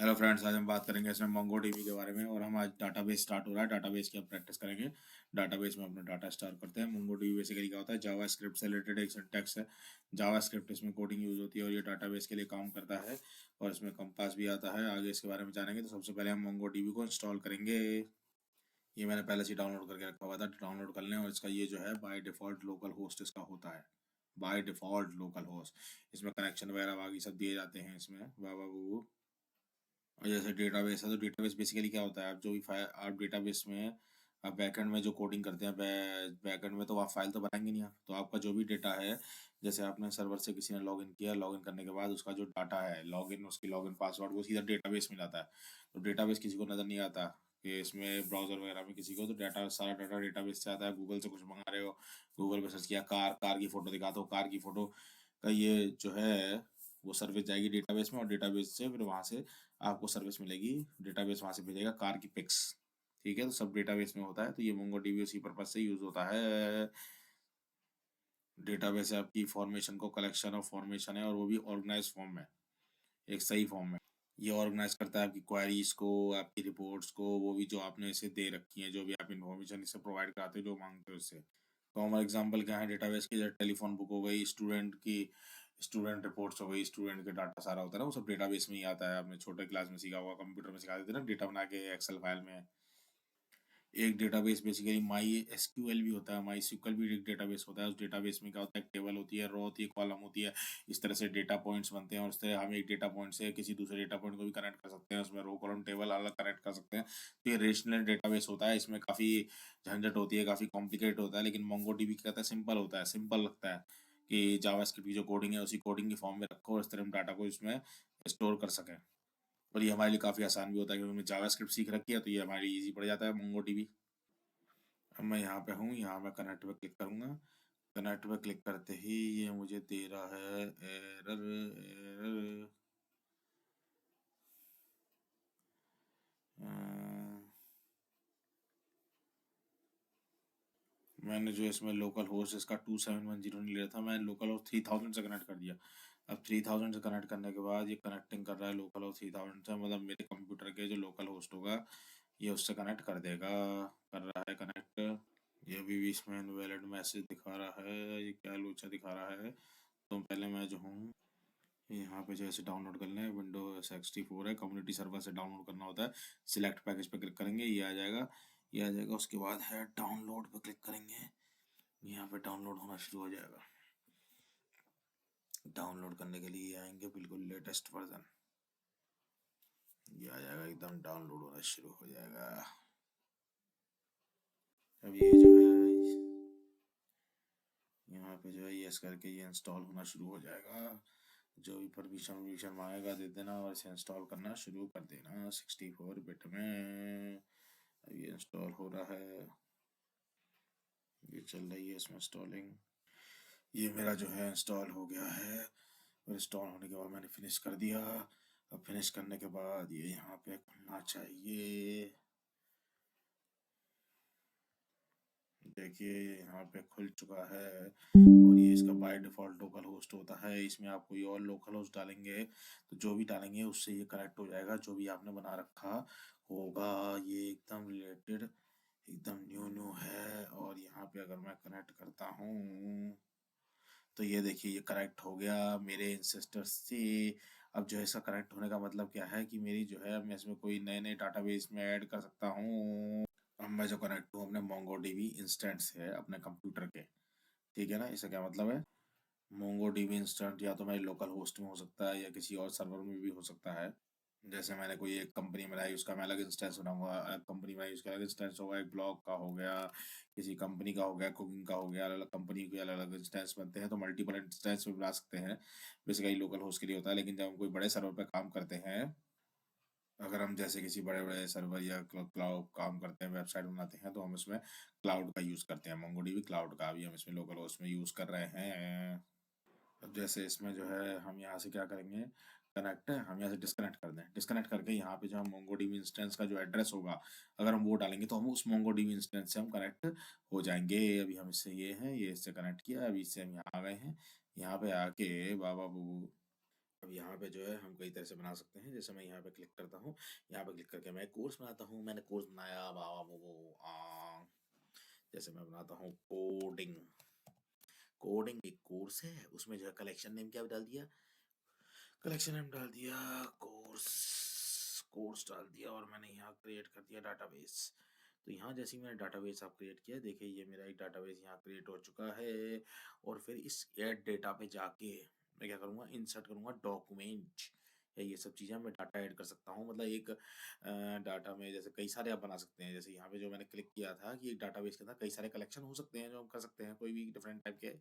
Hello friends, आज हम बात करेंगे इसमें मोंगोडीबी के बारे में। और हम आज डाटाबेस स्टार्ट हो रहा है, डाटाबेस की अब प्रैक्टिस करेंगे। डाटाबेस में अपना डाटा स्टोर करते हैं। मोंगोडीबी बेसिकली क्या होता है, जावास्क्रिप्ट से रिलेटेड एक सिंटैक्स है। जावास्क्रिप्ट इसमें कोडिंग यूज होती है और ये डाटाबेस के लिए काम करता है। और इसमें कंपास भी आता है। आगे इसके बारे में जानेंगे। तो सबसे पहले हम मोंगोडीबी को इंस्टॉल करेंगे। ये मैंने पहले से डाउनलोड करके रखा हुआ था, डाउनलोड कर लें। और इसका ये जो है बाय डिफ़ॉल्ट लोकल होस्ट इसका होता है। By default local host. इसमें कनेक्शन वगैरह बाकी सब दिए जाते हैं इसमें, वाह वाह वो। और जैसे डेटाबेस है, तो डेटाबेस बेसिकली क्या होता है, आप जो भी फाइल आप डेटाबेस में आप बैकएंड में जो कोडिंग करते हैं, बैकएंड में तो आप फाइल तो बनाएंगे नहीं। आप तो आपका जो भी डेटा है, जैसे आपने सर्वर से किसी ने लॉगिन किया, लॉगिन करने के बाद उसका जो डाटा है, लॉगिन उसकी लॉगिन पासवर्ड, वो सीधा डेटाबेस में जाता है। तो डेटाबेस किसी को नज़र नहीं आता कि इसमें ब्राउज़र वगैरह में किसी को, तो डाटा सारा डाटा डेटाबेस से आता है। गूगल से कुछ मंगा रहे हो, गूगल पे सर्च किया, कार कार की फ़ोटो दिखा, तो कार की फ़ोटो का ये जो है वो सर्विस जाएगी डेटाबेस में। और डेटाबेस से फिर वहाँ से आपको सर्विस मिलेगी। डेटाबेस वहाँ से भेजेगा कार की पिक्स। ठीक है, तो सब डेटाबेस में होता है। तो ये मोंगोडीबी उसी पर्पज से यूज होता है। डेटाबेस है आपकी फॉर्मेशन को, कलेक्शन ऑफ फॉर्मेशन है, और वो भी ऑर्गेनाइज फॉर्म में, एक सही फॉर्म में। ये ऑर्गेनाइज करता है आपकी क्वेरीज को, आपकी रिपोर्ट्स को, वो भी जो आपने इसे दे रखी है, जो भी आप इन्फॉर्मेशन इसे प्रोवाइड कराते हो, जो मांगते हो इससे। तो हमारे एग्जांपल क्या है डेटाबेस की, जैसे टेलीफोन बुक हो गई, स्टूडेंट की स्टूडेंट रिपोर्ट्स हो गई, स्टूडेंट के डाटा सारा होता है ना, वो सब डेटाबेस में ही आता है। आपने छोटे क्लास में सीखा होगा, कंप्यूटर में सिखा देते हैं ना डेटा बना के एक्सेल फाइल में। एक डेटाबेस बेसिकली माई एसक्यूएल भी होता है, माई SQL भी एक डेटाबेस होता है। उस डेटाबेस में क्या होता है, टेबल होती है, रो होती है, कॉलम होती है। इस तरह से डेटा पॉइंट्स बनते हैं, और इस तरह हम एक डेटा पॉइंट से किसी दूसरे डेटा पॉइंट को भी कनेक्ट कर सकते हैं। उसमें रो कॉलम टेबल अलग कनेक्ट कर सकते हैं। तो ये रिलेशनल डेटाबेस होता है। इसमें काफ़ी झंझट होती है, काफ़ी कॉम्प्लिकेट होता है, लेकिन मोंगोडीबी क्या कहता है, सिंपल होता है, सिंपल लगता है कि जावास्क्रिप्ट की जो कोडिंग है उसी कोडिंग की फॉर्म में रखो, और इस तरह हम डाटा को इसमें स्टोर कर सकें। और ये हमारे लिए काफ़ी आसान भी होता है, क्योंकि हमने जावास्क्रिप्ट सीख रखी है, तो ये हमारे लिए ईजी पड़ जाता है मोंगोडीबी। अब मैं यहाँ पे हूँ, यहाँ मैं कनेक्ट पे क्लिक करूँगा। कनेक्ट पे क्लिक करते ही ये मुझे दे रहा है एरर एरर। मैंने जो इसमें लोकल होस्ट इसका 2710 नहीं लिया था, मैंने लोकल होस्ट 3000 से कनेक्ट कर दिया। अब 3000 से कनेक्ट करने के बाद ये कनेक्टिंग कर रहा है लोकल होस्ट 3000 से, मतलब मेरे कंप्यूटर के जो लोकल होस्ट होगा ये उससे कनेक्ट कर देगा। कर रहा है कनेक्ट। ये भी इसमें इनवैलिड मैसेज दिखा रहा है, ये क्या लोचा दिखा रहा है। तो पहले मैं जो हूँ यहाँ पे जैसे डाउनलोड करना है, विंडोज 64 है, कम्युनिटी सर्वर से डाउनलोड करना होता है। सिलेक्ट पैकेज पे क्लिक करेंगे, ये आ जाएगा। ये आ जाएगा, उसके बाद है डाउनलोड पे क्लिक करेंगे। यहाँ पे डाउनलोड होना शुरू हो जाएगा। डाउनलोड करने के लिए आएंगे, बिल्कुल लेटेस्ट वर्जन ये आ जाएगा, एकदम डाउनलोड होना शुरू हो जाएगा। अब ये जो है यहाँ पे जो है यस करके ये इंस्टॉल होना शुरू हो जाएगा। जो भी परमिशन वर्मिशन मांगेगा दे देना, और इसे इंस्टॉल करना शुरू कर देना 64 बिट में। अब ये इंस्टॉल हो रहा है, ये चल रही है इसमें इंस्टॉलिंग। ये मेरा जो है इंस्टॉल हो गया है। और इंस्टॉल होने के बाद मैंने फिनिश कर दिया। अब फिनिश करने के बाद ये यहाँ पे खुलना चाहिए। देखिए ये यहाँ पे खुल चुका है। और ये इसका बाय डिफ़ॉल्ट लोकल होस्ट होता है। इसमें आप कोई और लोकल होस्ट डालेंगे तो जो भी डालेंगे उससे ये कनेक्ट हो जाएगा, जो भी आपने बना रखा होगा। ये एकदम रिलेटेड, एकदम न्यू न्यू है। और यहाँ पे अगर मैं कनेक्ट करता हूँ तो ये देखिए ये कनेक्ट हो गया मेरे इंसेस्टर से। अब जो है इसका कनेक्ट होने का मतलब क्या है कि मेरी जो है मैं इसमें कोई नए नए डाटाबेस में ऐड कर सकता हूँ। अब मैं जो कनेक्ट हूँ अपने मोंगोडीबी इंस्टेंट से अपने कंप्यूटर के। ठीक है ना, इसका क्या मतलब है, मोंगोडीबी इंस्टेंट या तो मेरे लोकल होस्ट में हो सकता है या किसी और सर्वर में भी हो सकता है। जैसे मैंने कोई एक कंपनी बनाई, उसका मैं अलग इंस्टेंस बनाऊंगा, अलग कंपनी बनाई उसका अलग इंस्टेंस होगा, एक ब्लॉग का हो गया, किसी कंपनी का हो गया, कुकिंग का हो गया, अलग अलग कंपनी के अलग अलग इंस्टेंस बनते हैं। तो मल्टीपल इंस्टेंस में बना सकते हैं। बेसिकली लोकल होस्ट के लिए होता है, लेकिन जब हम कोई बड़े सर्वर पर काम करते हैं, अगर हम जैसे किसी बड़े बड़े सर्वर या क्लाउड काम करते हैं, वेबसाइट बनाते हैं, तो हम इसमें क्लाउड का यूज़ करते हैं। मोंगोडीबी क्लाउड का भी हम इसमें लोकल होस्ट में यूज़ कर रहे हैं। अब जैसे इसमें जो है हम यहाँ से क्या करेंगे, कनेक्ट है, हम यहाँ से डिस्कनेक्ट कर दें। डिस्कनेक्ट करके यहाँ पे जो हम मोंगोडीबी इंस्टेंस का जो एड्रेस होगा, अगर हम वो डालेंगे तो हम उस मोंगोडीबी इंस्टेंस से हम कनेक्ट हो जाएंगे। अभी हम इससे ये हैं, ये इससे कनेक्ट किया, अभी इससे हम यहाँ आ गए हैं। यहाँ पे आके बाबा बू अब यहाँ पे जो है हम कई तरह से बना सकते हैं। जैसे मैं यहाँ पे क्लिक करता हूँ, यहाँ पे क्लिक करके मैं कोर्स बनाता हूँ। मैंने कोर्स बनाया बाबा वो जैसे मैं बनाता हूँ कोडिंग। कोडिंग एक कोर्स है, उसमें जो है कलेक्शन नेम क्या डाल दिया, कलेक्शन नेम डाल दिया कोर्स, कोर्स डाल दिया और मैंने यहाँ क्रिएट कर दिया डाटाबेस। तो यहाँ जैसे ही मैंने डाटाबेस आप क्रिएट किया, देखिए ये मेरा एक डाटाबेस यहाँ क्रिएट हो चुका है। और फिर इस ऐड डेटा पे जाके मैं क्या करूँगा, इंसर्ट करूँगा डॉक्यूमेंट या ये सब चीज़ें मैं डाटा ऐड कर सकता हूँ। मतलब एक डाटा में जैसे कई सारे आप बना सकते हैं। जैसे यहाँ पे जो मैंने क्लिक किया था कि एक डाटाबेस के अंदर कई सारे कलेक्शन हो सकते हैं जो हम कर सकते हैं, कोई भी डिफरेंट टाइप के।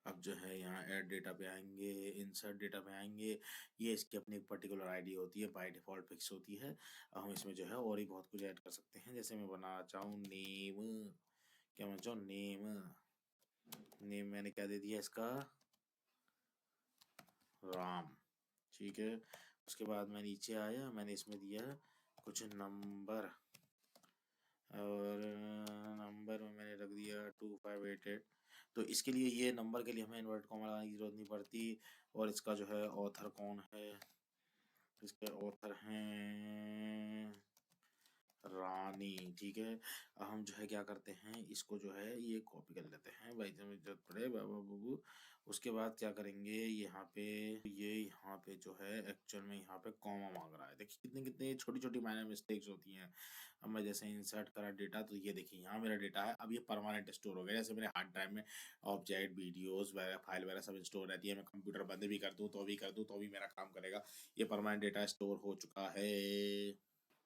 अब जो है यहाँ ऐड डेटा पे आएंगे, इंसर्ट डेटा पे आएंगे। ये इसकी अपनी एक पर्टिकुलर आईडी होती है, बाय डिफॉल्ट फिक्स होती है। अब हम इसमें जो है और ही बहुत कुछ ऐड कर सकते हैं। जैसे मैं बनाना चाहूँ नेम, क्या मैं चाहूँ नेम, नेम मैंने क्या दे दिया इसका, राम। ठीक है, उसके बाद मैं नीचे आया, मैंने इसमें दिया कुछ नंबर और नंबर में मैंने रख दिया 2588। तो इसके लिए ये नंबर के लिए हमें इन्वर्ट कॉमा लगाने की जरूरत नहीं पड़ती। और इसका जो है ऑथर कौन है, इसके ऑथर हैं रानी। ठीक है, अब हम जो है क्या करते हैं, इसको जो है ये कॉपी कर लेते हैं भाई जब जरूरत पड़े बाबा बाबू। उसके बाद क्या करेंगे, यहाँ पे ये यहाँ पे जो है एक्चुअल में यहाँ पे कॉमा मांग रहा है। देखिए कितने कितने छोटी छोटी माइनर मिस्टेक्स होती हैं। अब मैं जैसे इंसर्ट करा डेटा, तो ये देखिए यहाँ मेरा डेटा है। अब ये परमानेंट स्टोर हो गया। जैसे मेरे हार्ड ड्राइव में ऑब्जेक्ट वीडियोस वगैरह फाइल वगैरह सब स्टोर रहती है। मैं कंप्यूटर बंद भी कर दूँ तो भी मेरा काम करेगा। ये परमानेंट डेटा स्टोर हो चुका है।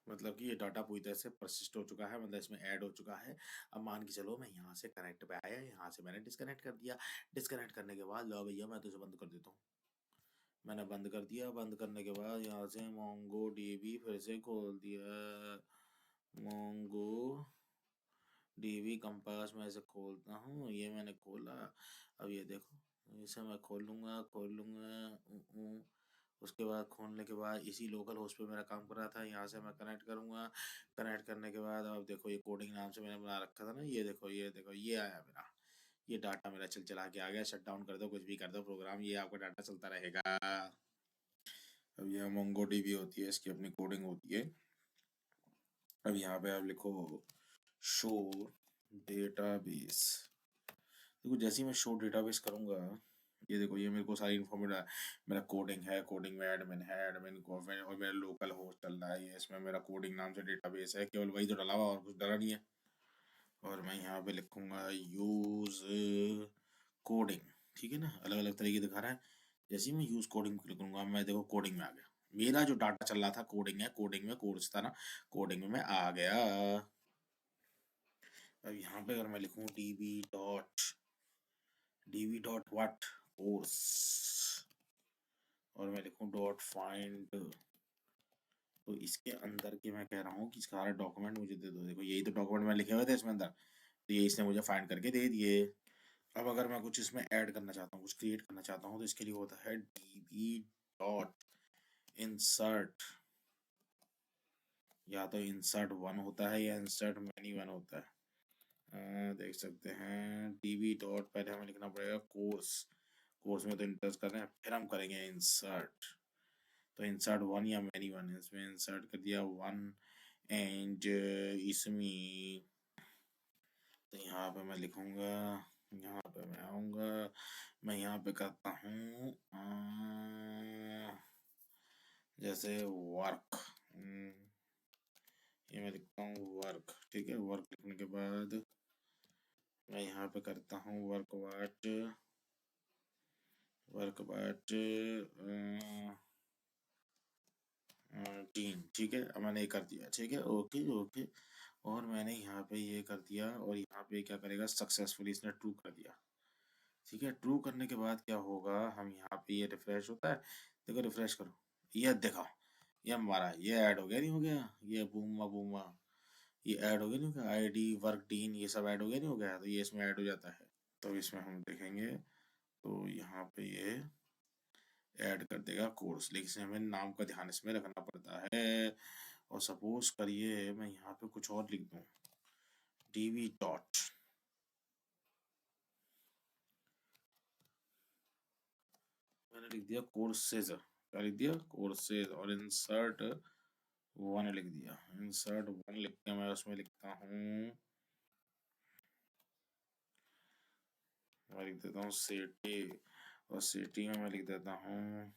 मतलब कि ये डाटा पूरी तरह से परसिस्ट हो चुका है, मतलब इसमें ऐड हो चुका है। अब मान के चलो मैं यहाँ से कनेक्ट पे आया, यहाँ से मैंने डिस्कनेक्ट कर दिया। डिस्कनेक्ट करने के बाद लो भैया मैं तो इसे बंद कर देता हूँ। मैंने बंद कर दिया। बंद करने के बाद यहाँ से मोंगो डीबी फिर से खोल दिया। मोंगो डीबी कंपास में ऐसे खोलता हूँ, ये मैंने खोला। अब ये देखो इसे मैं खोल लूँगा। उसके बाद खोलने के बाद इसी लोकल होस्ट पे मेरा काम कर रहा था, यहाँ से मैं कनेक्ट करूँगा। कनेक्ट करने के बाद अब देखो ये कोडिंग नाम से मैंने बना रखा था ना, ये देखो ये आया मेरा, ये डाटा मेरा चल चला के आ गया। शट डाउन कर दो, कुछ भी कर दो प्रोग्राम, ये आपका डाटा चलता रहेगा। अब यह मोंगो डीबी होती है, इसकी अपनी कोडिंग होती है। अब यहाँ पे आप लिखो शो डेटाबेस। देखो जैसे ही मैं शो डेटाबेस करूँगा, ये देखो ये मेरे को सारी इन्फॉर्मेशन, मेरा कोडिंग है, कोडिंग में एडमिन है, एडमिन को और मेरा लोकल होस्ट चल रहा है। ये इसमें मेरा कोडिंग नाम से डेटाबेस है, केवल वही तो डला हुआ और कुछ डला नहीं है। और मैं यहाँ पे लिखूंगा यूज कोडिंग। ठीक है ना, अलग अलग तरीके दिखा रहा है। जैसे ही मैं यूज कोडिंग क्लिक करूंगा, मैं देखो कोडिंग में आ गया। मेरा जो डाटा चल रहा था कोडिंग है, कोडिंग में कोर्स था ना, कोडिंग में मैं आ गया। अब यहाँ पे अगर मैं लिखूँ db डॉट कोर्स और मैं लिखूँ डॉट फाइंड, तो इसके अंदर के मैं कह रहा हूँ कि सारा डॉक्यूमेंट मुझे दे दो। देखो यही तो डॉक्यूमेंट मैं लिखे हुए थे इसमें अंदर, तो ये इसने मुझे फाइंड करके दे दिए। अब अगर मैं कुछ इसमें ऐड करना चाहता हूँ, कुछ क्रिएट करना चाहता हूँ, तो इसके लिए होता है db डॉट इंसर्ट। या तो इंसर्ट वन होता है या इंसर्ट मैनी वन होता है। देख सकते हैं db डॉट, पहले हमें लिखना पड़ेगा कोर्स। कोर्स में तो इंटर कर रहे हैं, फिर हम करेंगे इंसर्ट। तो इंसर्ट वन या मैनी वन, इसमें इंसर्ट कर दिया वन। एंड इसमें तो यहाँ पे मैं लिखूंगा, यहाँ पे मैं आऊँगा, मैं यहाँ पे करता हूँ जैसे वर्क, ये मैं लिखता हूँ वर्क। ठीक है, वर्क लिखने के बाद मैं यहाँ पे करता हूँ वर्क बाट टीम। ठीक है, अब मैंने ये कर दिया। ठीक है, ओके ओके। और मैंने यहाँ पे ये कर दिया और यहाँ पे क्या करेगा, सक्सेसफुली इसने ट्रू कर दिया। ठीक है, ट्रू करने के बाद क्या होगा, हम यहाँ पे ये रिफ्रेश होता है, देखो रिफ्रेश करो, ये देखो ये हमारा ये ऐड हो गया नहीं हो गया, ये बूमा बूमा ये ऐड हो गया नहीं हो गया, आईडी वर्क टीम ये सब ऐड हो गया नहीं हो गया, तो ये इसमें ऐड हो जाता है। तो इसमें हम देखेंगे तो यहाँ पे ये ऐड कर देगा कोर्स, लेकिन हमें नाम का ध्यान इसमें रखना पड़ता है। और सपोज करिए मैं यहाँ पे कुछ और लिख दूँ, db डॉट लिख दिया कोर्सेज, क्या लिख दिया कोर्सेज, और इंसर्ट वन लिख दिया। इंसर्ट वन लिख के मैं उसमें लिखता हूँ, मैं लिख देता हूँ सिटी, और सिटी में मैं लिख देता हूँ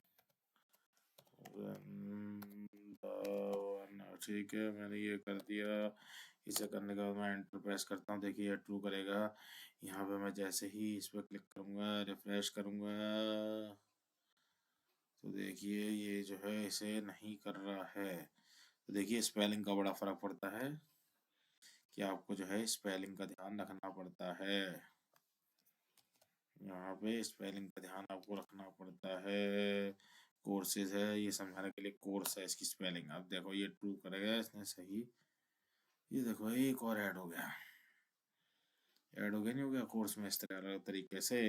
वृंदावन। ठीक है, मैंने ये कर दिया। इसे करने के बाद मैं एंटर प्रेस करता हूँ, देखिए ये ट्रू करेगा। यहाँ पे मैं जैसे ही इस पर क्लिक करूँगा, रिफ्रेश करूँगा, तो देखिए ये जो है इसे नहीं कर रहा है। तो देखिए स्पेलिंग का बड़ा फर्क पड़ता है, कि आपको जो है स्पेलिंग का ध्यान रखना पड़ता है। यहाँ पे स्पेलिंग का ध्यान आपको रखना पड़ता है। कोर्सेज है, ये समझाने के लिए कोर्स है, इसकी स्पेलिंग। अब देखो ये ट्रू करेगा इसने सही। ये देखो एक और ऐड हो गया, ऐड हो गया नहीं हो गया कोर्स में इस तरह अलग तरीके से।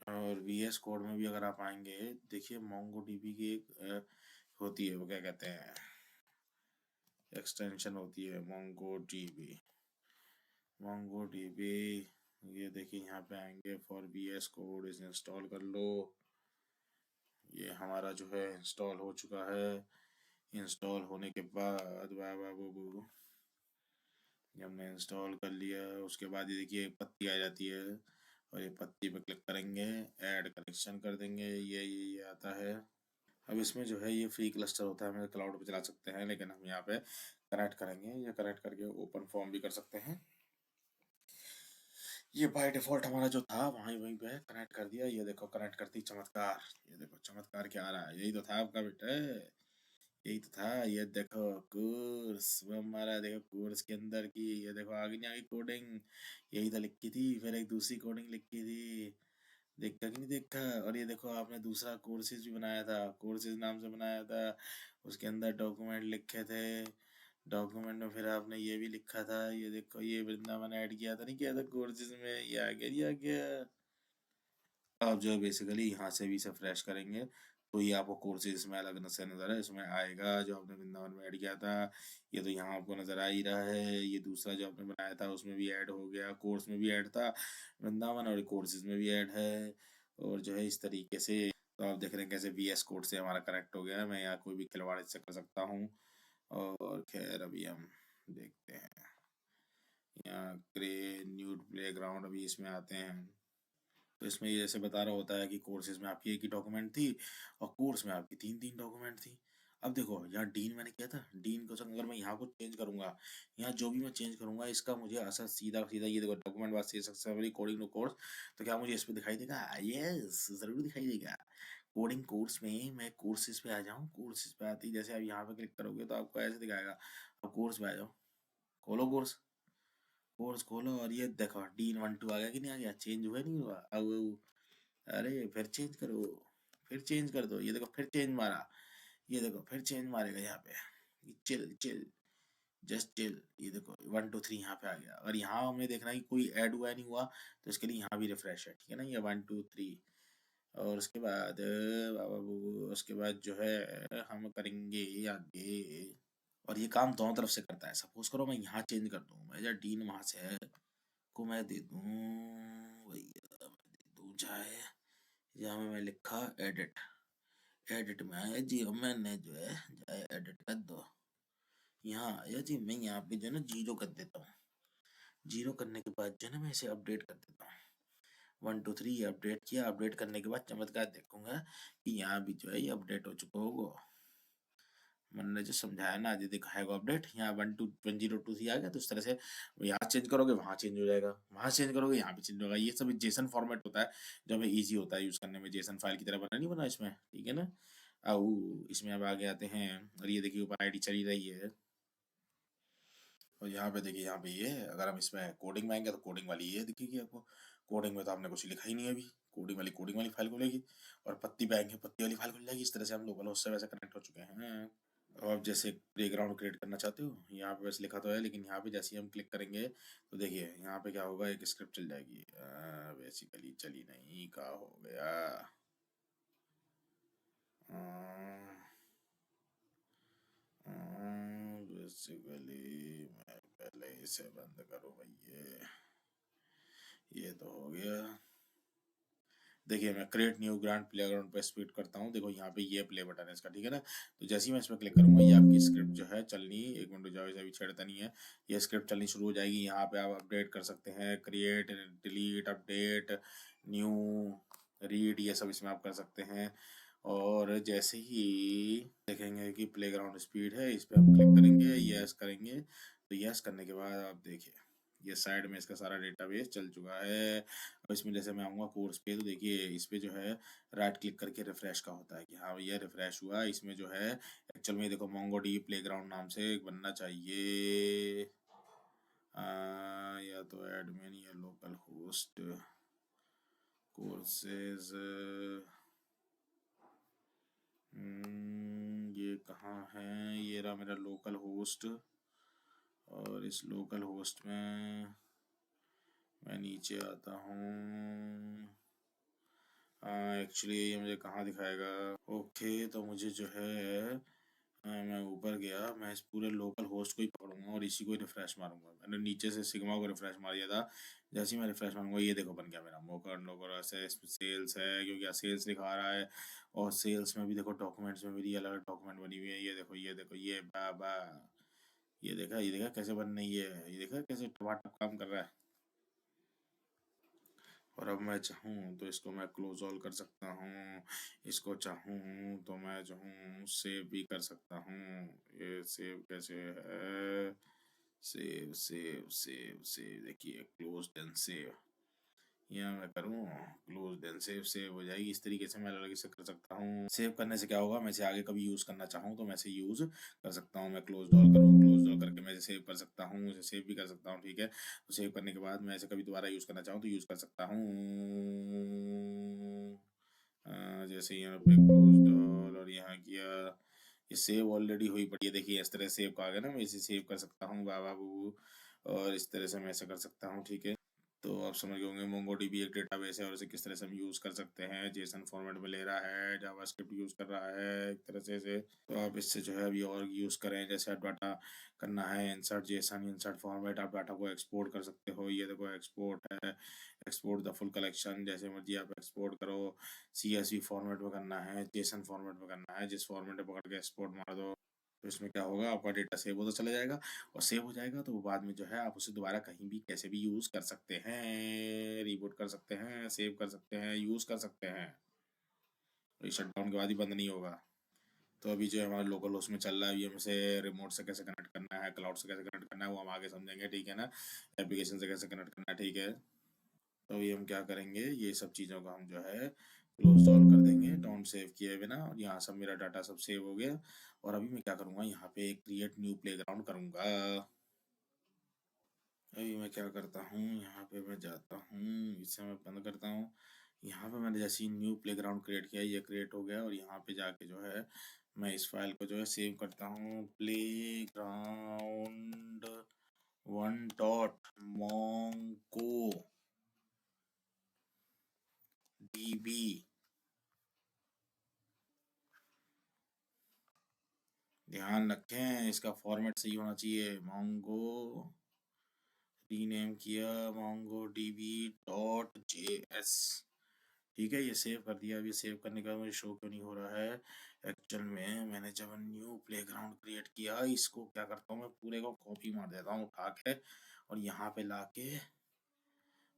और VS कोड में भी अगर आप आएंगे, देखिए मोंगो डीबी की एक होती है, वो क्या कहते हैं, एक्सटेंशन होती है मोंगो डीबी। मोंगो डीबी, ये देखिए यहाँ पे आएंगे, फॉर VS कोड इसे इंस्टॉल कर लो। ये हमारा जो है इंस्टॉल हो चुका है। इंस्टॉल होने के बाद वाह वाह वो ये हमने इंस्टॉल कर लिया, उसके बाद ये देखिए एक पत्ती आ जाती है, और ये पत्ती पे क्लिक करेंगे, ऐड कनेक्शन कर देंगे, ये आता है। अब इसमें जो है ये फ्री क्लस्टर होता है, हम क्लाउड पे चला सकते हैं, लेकिन हम यहाँ पे कनेक्ट करेंगे, ये कनेक्ट करके ओपन फॉर्म भी कर सकते हैं। ये बाय डिफॉल्ट हमारा जो था वहीं वहीं पे कनेक्ट कर दिया। ये देखो कनेक्ट करती चमत्कार, ये देखो चमत्कार क्या आ रहा है, यही तो था आपका बेटा, यही तो था। ये देखो कोर्स वो हमारा, देखो कोर्स के अंदर की, ये देखो आगे नहीं आगे कोडिंग, यही तो लिखी थी, फिर एक दूसरी कोडिंग लिखी थी, देखा कि नहीं देखा। और ये देखो आपने दूसरा कोर्सेज भी बनाया था, कोर्सेज नाम से बनाया था, उसके अंदर डॉक्यूमेंट लिखे थे, डॉक्यूमेंट में फिर आपने ये भी लिखा था, ये देखो ये वृंदावन ऐड किया था, नहीं किया था कोर्सेज में, ये आ गया, ये आ गया। आप जो है बेसिकली यहाँ से भी इसे फ्रेश करेंगे, तो ये आपको कोर्सेज में अलग से नज़र है, इसमें आएगा जो आपने वृंदावन में ऐड किया था। ये तो यहाँ आपको नज़र आ ही रहा है। ये दूसरा जो आपने बनाया था उसमें भी ऐड हो गया, कोर्स में भी ऐड था वृंदावन, और कोर्सेज में भी ऐड है। और जो है इस तरीके से, तो आप देख रहे हैं कैसे VS कोड से हमारा कनेक्ट हो गया है। मैं यहाँ कोई भी खिलवाड़ इससे कर सकता हूँ। और खैर अभी हम देखते हैं, यहाँ ग्रे न्यूड प्लेग्राउंड, अभी इसमें आते हैं। तो इसमें ये जैसे बता रहा होता है कि कोर्सेज में आपकी एक ही डॉक्यूमेंट थी, और कोर्स में आपकी तीन तीन डॉक्यूमेंट थी। अब देखो यहाँ डीन मैंने किया था, डीन को अगर मैं यहाँ को चेंज करूंगा, यहाँ जो भी मैं चेंज करूंगा इसका मुझे असर सीधा सीधा, ये देखो document was successfully coding to course, तो क्या मुझे इस पे दिखाई देगा? यस जरूर दिखाई देगा। कोडिंग कोर्स में मैं कोर्सेज पे आ जाऊँ, कोर्सेज पे आती जैसे अब यहाँ पे क्लिक करोगे तो आपको ऐसे दिखाएगा। अब कोर्स पे आ जाओ, खोलो कोर्स, कोर्स खोलो, और ये देखो D1 2 आ गया कि नहीं आ गया, चेंज हुआ नहीं हुआ? अब अरे फिर चेंज करो, फिर चेंज कर दो, ये देखो फिर चेंज मारा, ये देखो फिर चेंज मारेगा यहाँ पे। चिल चिल, जस्ट चिल, ये देखो 1 2 3 यहाँ पे आ गया। और यहाँ हमें देखना है कि कोई ऐड हुआ है नहीं हुआ, तो इसके लिए यहाँ भी रिफ्रेश है, ठीक है ना, ये 1 2 3। और उसके बाद उसके बाद जो है हम करेंगे आगे। और ये काम दोनों तरफ से करता है। सपोज करो मैं यहाँ चेंज कर दूँ, मैं जब डीन वहां से है को मैं दे दूँ भैया, मैं दे दूँ चाहे, यहाँ में मैं लिखा एडिट, एडिट में आया जी, और मैंने जो है जाए एडिट कर दो, यहाँ आया जी, मैं यहाँ पे जो है ना 0 कर देता हूँ। 0 करने के बाद जो है ना मैं इसे अपडेट कर देता हूँ। 1 2 3 अपडेट किया, अपडेट करने के बाद चमत्कार देखूंगा कि यहाँ भी जो है ये अपडेट हो चुका होगा। मैंने जो समझाया ना, आज दिखाएगा अपडेट, यहाँ 1 2 1 0 2 3 आ गया, तो इस तरह से यहाँ चेंज करोगे वहाँ चेंज हो जाएगा, वहाँ चेंज करोगे यहाँ भी चेंज होगा। ये सब जेसन फॉर्मेट होता है, जो हमें ईजी होता है यूज करने में, जेसन फाइल की तरह बना नहीं बना इसमें, ठीक है ना। अब इसमें अब आगे आते हैं, और ये देखिए ऊपर ID चली रही है, और यहाँ पे देखिए, यहाँ पे ये अगर हम इसमें कोडिंग में आएंगे तो कोडिंग वाली ये दिखेगी आपको। कोडिंग में तो आपने कुछ लिखा ही नहीं है अभी, कोडिंग वाली फाइल खुलेगी, और पत्ती पे आएंगे पत्ती वाली फाइल खुल जाएगी। इस तरह से हम लोकल होस्ट से वैसे कनेक्ट हो चुके हैं। अब आप जैसे प्लेग्राउंड क्रिएट करना चाहते हो, यहाँ पे वैसे लिखा तो है, लेकिन यहाँ पे जैसे ही हम क्लिक करेंगे तो देखिए यहाँ पे क्या होगा, एक स्क्रिप्ट चल जाएगी। बेसिकली चली नहीं, क्या हो गया, बेसिकली मैं पहले इसे बंद करूँ भैया, ये तो हो गया। देखिए मैं क्रिएट न्यू ग्रांड प्लेग्राउंड पे स्पीड करता हूँ। देखो यहाँ पे ये प्ले बटन है इसका, ठीक है ना। तो जैसे ही मैं इस पर क्लिक करूंगा ये आपकी स्क्रिप्ट जो है चलनी, एक मिनट जाओ इसे अभी छेड़ता नहीं है, ये स्क्रिप्ट चलनी शुरू हो जाएगी। यहाँ पे आप अपडेट कर सकते हैं, create, delete, update, new, read, ये सब इसमें आप कर सकते हैं। और जैसे ही देखेंगे कि प्लेग्राउंड स्पीड है, इस पर हम क्लिक करेंगे, यस करेंगे। तो यस करने के बाद आप देखिए ये साइड में इसका सारा डेटाबेस चल चुका है। अब इसमें जैसे मैं आऊँगा कोर्स पे, तो देखिए इस पे जो है राइट क्लिक करके रिफ्रेश का होता है कि हाँ भैया रिफ्रेश हुआ। इसमें जो है एक्चुअल में देखो मोंगोडीबी प्लेग्राउंड नाम से एक बनना चाहिए, या तो एडमिन या लोकल होस्ट कोर्सेज। ये कहाँ है, ये रहा मेरा लोकल होस्ट। और इस लोकल होस्ट में मैं नीचे आता हूँ। एक्चुअली ये मुझे कहाँ दिखाएगा। ओके तो मुझे जो है मैं ऊपर गया, मैं इस पूरे लोकल होस्ट को ही पकड़ूंगा और इसी को ही रिफ्रेश मारूंगा। मैंने नीचे से सिग्मा को रिफ्रेश मार दिया था। जैसे ही मैं रिफ्रेश मारूंगा ये देखो बन गया मेरा मोकर लोकर से, इसमें सेल्स है क्योंकि सेल्स दिखा रहा है। और सेल्स में भी देखो डॉक्यूमेंट्स में मेरी अलग डॉक्यूमेंट बनी हुई है। ये देखो ये देखो ये बाबा, ये देखा कैसे बन रही है, ये देखा कैसे टमाटर काम कर रहा है। और अब मैं चाहूँ तो इसको मैं क्लोज ऑल कर सकता हूँ, इसको चाहूँ तो मैं जो हूँ सेव भी कर सकता हूँ। ये सेव कैसे है, सेव सेव सेव सेव, देखिए क्लोज देन सेव, यहाँ मैं करूँ क्लोज देन सेव, सेव हो जाएगी। इस तरीके से मैं अलग से कर सकता हूँ। सेव करने से क्या होगा, मैं इसे आगे कभी यूज़ करना चाहूँ तो मैं इसे यूज़ कर सकता हूँ। मैं क्लोज ऑल करूँ, क्लोज ऑल करके मैं इसे सेव कर सकता हूँ, इसे सेव भी कर सकता हूँ, ठीक है। तो सेव करने के बाद मैं इसे कभी दोबारा यूज़ करना चाहूँ तो यूज़ कर सकता हूँ। जैसे यहाँ पे क्लोज ऑल और यहाँ किया, ये सेव ऑलरेडी हुई पड़ी है। देखिए इस तरह सेव का आ गया ना, मैं इसे सेव कर सकता हूँ बाबा बू। और इस तरह से मैं ऐसा कर सकता हूँ, ठीक है। तो आप समझ गए होंगे मोंगोडीबी एक डेटाबेस है और इसे किस तरह से हम यूज़ कर सकते हैं। जेसन फॉर्मेट में ले रहा है, जावास्क्रिप्ट यूज़ कर रहा है एक तरह से। तो आप इससे जो है अभी और यूज़ करें, जैसे आप डाटा करना है इंसर्ट जेसन, इंसर्ट फॉर्मेट, आप डाटा को एक्सपोर्ट कर सकते हो। ये देखो एक्सपोर्ट है, एक्सपोर्ट द फुल कलेक्शन, जैसे मर्जी आप एक्सपोर्ट करो। CSV फॉर्मेट में करना है, जेसन फॉर्मेट में करना है, जिस फॉर्मेट में पकड़ के एक्सपोर्ट मार दो। तो इसमें क्या होगा, आपका डेटा सेव होता चला जाएगा। और सेव हो जाएगा तो वो बाद में जो है आप उसे दोबारा कहीं भी कैसे भी यूज़ कर सकते हैं, रीबूट कर सकते हैं, सेव कर सकते हैं, यूज़ कर सकते हैं। ये शटडाउन के बाद ही बंद नहीं होगा। तो अभी जो है हमारा लोकल होस्ट में चल रहा है, ये हमसे रिमोट से कैसे कनेक्ट करना है, क्लाउड से कैसे कनेक्ट करना है, वो हम आगे समझेंगे, ठीक है ना। एप्लीकेशन से कैसे कनेक्ट करना है, ठीक है। तो ये हम क्या करेंगे, ये सब चीज़ों को हम जो है क्लोज ऑल कर देंगे डोंट सेव किए बिना। और यहाँ सब मेरा डाटा सब सेव हो गया। और अभी मैं क्या करूँगा, यहाँ पे क्रिएट न्यू प्लेग्राउंड करूँगा। अभी मैं क्या करता हूँ, यहाँ पे मैं जाता हूँ, इसे मैं बंद करता हूँ। यहाँ पे मैंने जैसे ही न्यू प्लेग्राउंड क्रिएट किया, ये क्रिएट हो गया। और यहाँ पे जाके जो है मैं इस फाइल को जो है सेव करता हूँ, playground one dot Mongo dB. ध्यान रखें इसका फॉर्मेट सही होना चाहिए, मोंगो, रीनेम किया मोंगो डीबी डॉट JS, ठीक है। ये सेव कर दिया। अभी सेव करने का मुझे शो क्यों नहीं हो रहा है, एक्चुअल में मैंने जब न्यू प्लेग्राउंड क्रिएट किया, इसको क्या करता हूँ मैं पूरे को कॉपी मार देता हूँ उठा के, और यहाँ पे लाके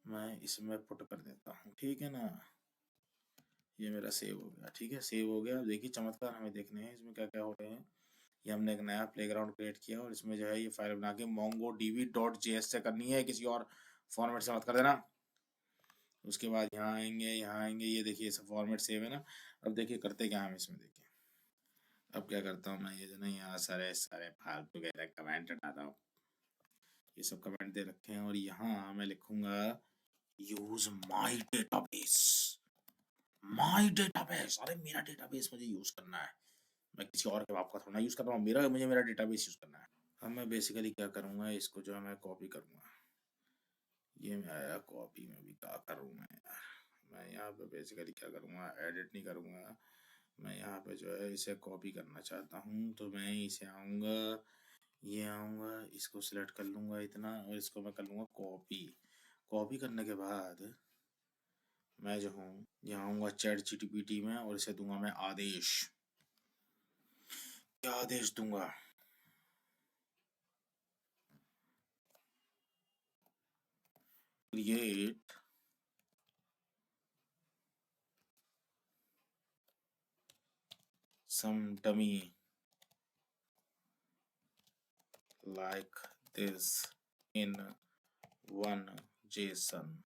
मैं इसमें पुट कर देता हूँ, ठीक है ना। ये मेरा सेव हो गया, ठीक है, सेव हो गया। अब देखिए चमत्कार हमें देखने हैं इसमें क्या क्या हो रहे हैं। ये हमने एक नया प्लेग्राउंड क्रिएट किया और इसमें जो है ये फाइल बना के मोंगो डीबी डॉट JS से करनी है, किसी और फॉर्मेट से मत कर देना। उसके बाद यहाँ आएंगे, यहाँ आएंगे, ये देखिए सब फॉर्मेट सेव है ना। अब देखिए करते क्या हम इसमें, देखिए अब क्या करता हूँ मैं, ये जो ना यहाँ सारे सारे फालतू के कमेंट हटाता हूँ। ये सब कमेंट दे रखे हैं और यहाँ मैं लिखूंगा यूज माई डेटाबेस। अरे मेरा डेटाबेस मुझे यूज करना है, मैं किसी और के बाप का थोड़ा यूज कर रहा हूँ, मेरा मुझे मेरा डेटाबेस यूज करना है। अब मैं बेसिकली क्या करूँगा, इसको जो है मैं कॉपी करूँगा। ये मैं आया कॉपी में, भी क्या करूँ मैं यार। मैं यहाँ पे बेसिकली क्या करूँगा, एडिट नहीं करूँगा। मैं यहाँ पे जो है इसे कॉपी करना चाहता हूँ, तो मैं इसे आऊँगा, ये आऊँगा, इसको सिलेक्ट कर लूँगा इतना, और इसको मैं कर लूँगा कॉपी। कॉपी करने के बाद मैं जो हूँ यहाँ आऊँगा चैट जीटीपीटी में और इसे दूंगा मैं आदेश। क्या आदेश दूंगा? Create some dummy like this in one JSON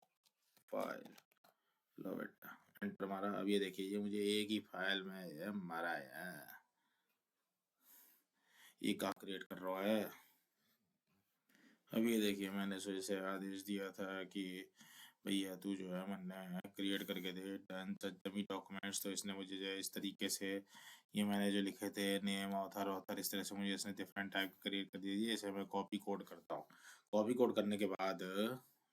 file। लो बेटा, एंटर मारा। अब ये देखिए, ये मुझे एक ही फाइल में ये मारा है। ये क्या क्रिएट कर रहा है? अब ये देखिए, मैंने इसे आदेश दिया था कि भैया तू जो है मैंने क्रिएट करके दे डमी डॉक्यूमेंट्स। तो इसने मुझे जो है इस तरीके से, ये मैंने जो लिखे थे नेम ऑथर ऑथर, इस तरह से मुझे इसने डिफरेंट टाइप क्रिएट कर दिए। इसे मैं कॉपी कोड करता हूँ। कॉपी कोड करने के बाद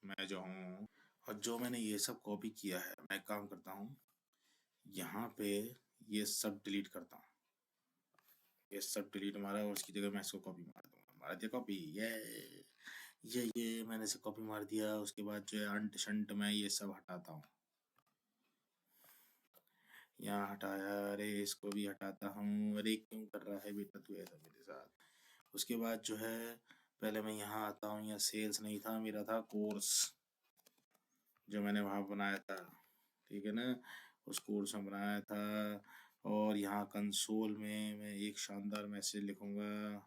मैं जो हूँ, और जो मैंने ये सब कॉपी किया है, मैं काम करता हूँ यहाँ पे ये सब डिलीट करता हूँ। ये सब डिलीट मारा और उसकी जगह मैं इसको कॉपी मार दूंगा। मार दिया कॉपी। ये मैंने इसे कॉपी मार दिया। उसके बाद जो है अंट शंट मैं ये सब हटाता हूँ। यहाँ हटाया, अरे इसको भी हटाता हूँ। अरे क्यों कर रहा है बेटा तू ऐसा मेरे साथ? उसके बाद जो है पहले मैं यहाँ आता हूँ। यहाँ सेल्स नहीं था, मेरा था कोर्स, जो मैंने वहाँ बनाया था। ठीक है ना? उस कोर्स में बनाया था। और यहाँ कंसोल में मैं एक शानदार मैसेज लिखूंगा,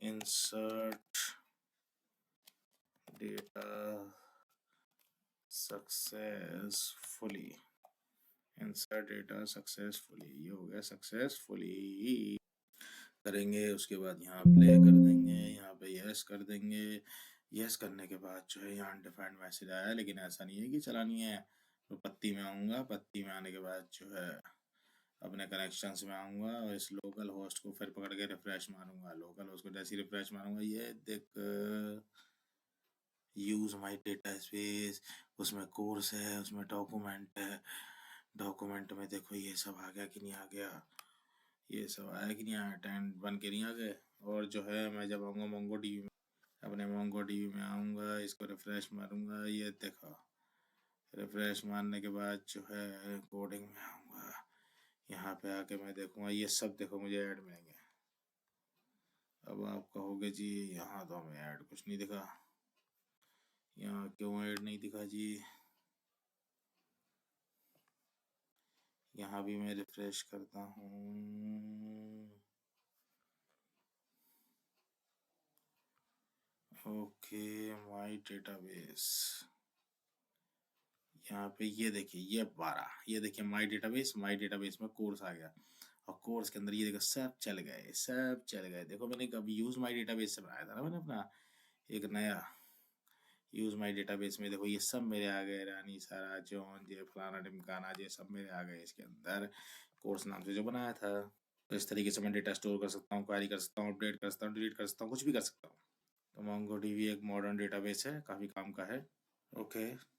insert data successfully. Insert data successfully, ये हो गया सक्सेसफुली। करेंगे उसके बाद यहाँ प्ले कर देंगे, यहाँ पे यस कर देंगे। यस करने के बाद जो है यहाँ अनडिफाइंड मैसेज आया, लेकिन ऐसा नहीं है कि चलानी है। तो पत्ती में आऊँगा। पत्ती में आने के बाद जो है अपने कनेक्शंस में आऊँगा और इस लोकल होस्ट को फिर पकड़ के रिफ्रेश मारूंगा। लोकल होस्ट को जैसे ही रिफ्रेश मारूंगा, ये देख, यूज माय डेटा स्पेस, उसमें कोर्स है, उसमें डॉक्यूमेंट है। डॉक्यूमेंट में देखो ये सब आ गया कि नहीं आ गया? ये सब आया कि नहीं आया? टेंट बन के नहीं आ गए? और जो है मैं जब आऊँगा मोंगो डीबी में, अपने मोंगो डीबी में आऊँगा, इसको रिफ्रेश मारूंगा। ये देखो, रिफ्रेश मारने के बाद जो है कोडिंग में आऊँगा। यहाँ पे आके मैं देखूंगा, ये सब देखो मुझे ऐड मिलेंगे। अब आप कहोगे जी यहाँ तो हमें ऐड कुछ नहीं दिखा। यहाँ क्यों ऐड नहीं दिखा जी? यहाँ भी मैं रिफ्रेश करता हूँ। Okay, my database. यहाँ पे ये देखिए, ये 12, ये देखिए माय डेटाबेस में कोर्स आ गया। और कोर्स के अंदर ये देखो सब चल गए, सब चल गए। देखो मैंने कभी यूज माय डेटाबेस से बनाया था ना मैंने अपना एक नया यूज माय डेटाबेस में। देखो ये सब मेरे आ गए, रानी सारा जॉन जे फलाना ढिमकाना जे सब मेरे आ गए इसके अंदर, कोर्स नाम से जो बनाया था। तो इस तरीके से मैं डेटा स्टोर कर सकता हूँ, क्वेरी कर सकता हूँ, अपडेट कर सकता हूँ, डिलीट कर सकता हूँ, कुछ भी कर सकता हूँ। तो मोंगो डीबी एक मॉडर्न डेटाबेस है, काफ़ी काम का है। ओके।